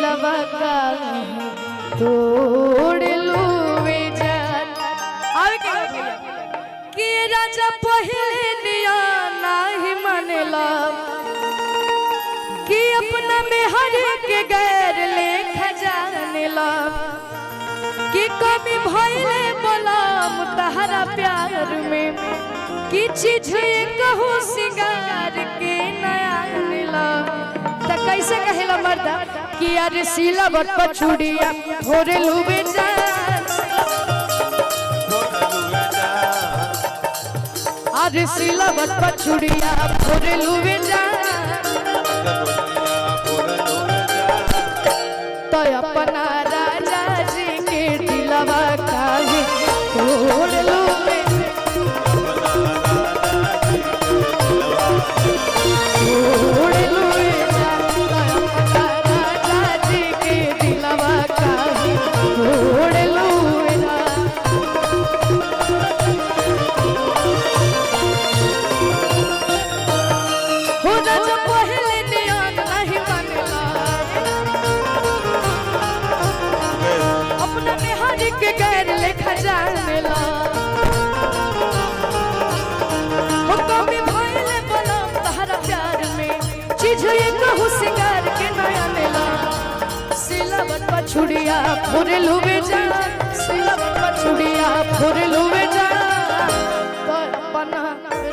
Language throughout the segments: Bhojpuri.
दिलवा का तोड़ लूवे जान। आवे के कि राजा पहले निया नाही मानेला कि अपना में हर के गैर लेखा जानेला कि कमी भइले बलाम तहरा प्यार में कि चीज कहू सिंगार के नया नीला। त कैसे कहेला मर्दा कि अरे सीला बट पछुड़िया भोरे लुबे जान। अरे सीला बट पछुड़िया भोरे लुबे जान। तो अपना राजा जी के दिलवा काहे तोड़ लूवे तोड़ लूवे अपना राजा जी के दिलवा काहे तोड़ लूवे हो राजा पहले नियम नहीं मानेला अपना बिहार के गैर लेखा जानेला हो कमी भइले बलम तहरा प्यार में चीज ये कहू सिंगार के नया नेला। सिलवट पछुड़िया फुरे लुवे जा सिलवट पछुड़िया फुरे लुवे जा। तो अपना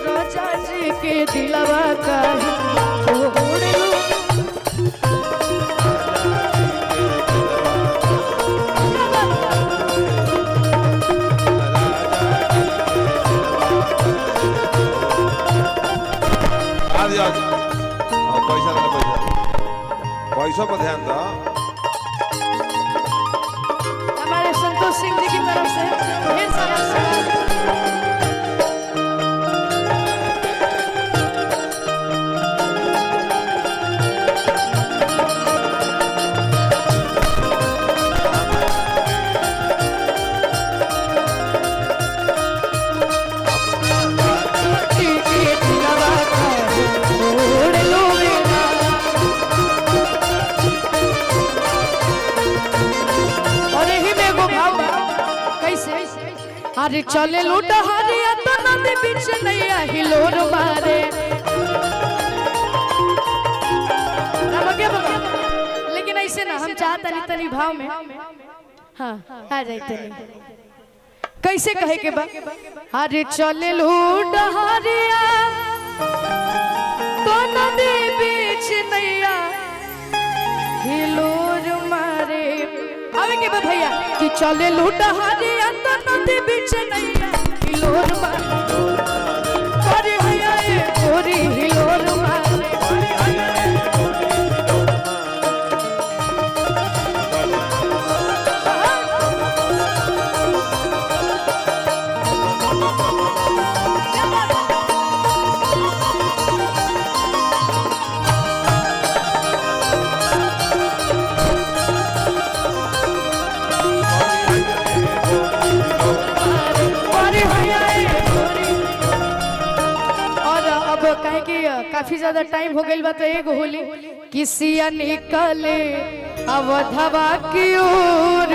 राजा जी के दिलवा का तोड़ लू पैसा पर ध्यान दो। हमारे संतोष सिंह जी की तरफ से ढेर सारा अरे चले लूटा हरिया तो नदी बीच नैया हिलोर मारे। लेकिन ऐसे ना हम चाहता नहीं तनी भाव में हाँ आ जाते कैसे कहे के बा। अरे चले लूटा हरिया तो नदी बीच नैया हिलोर मारे। आवे के बा भैया कि चले लूटा हरिया तो नदी बीच नैया हिलोर मारे। अरे भैया ये गोरी हिलोर मारे। काफी ज्यादा टाइम हो गई बा तो एक होली किसिया निकले अवधवा की ओर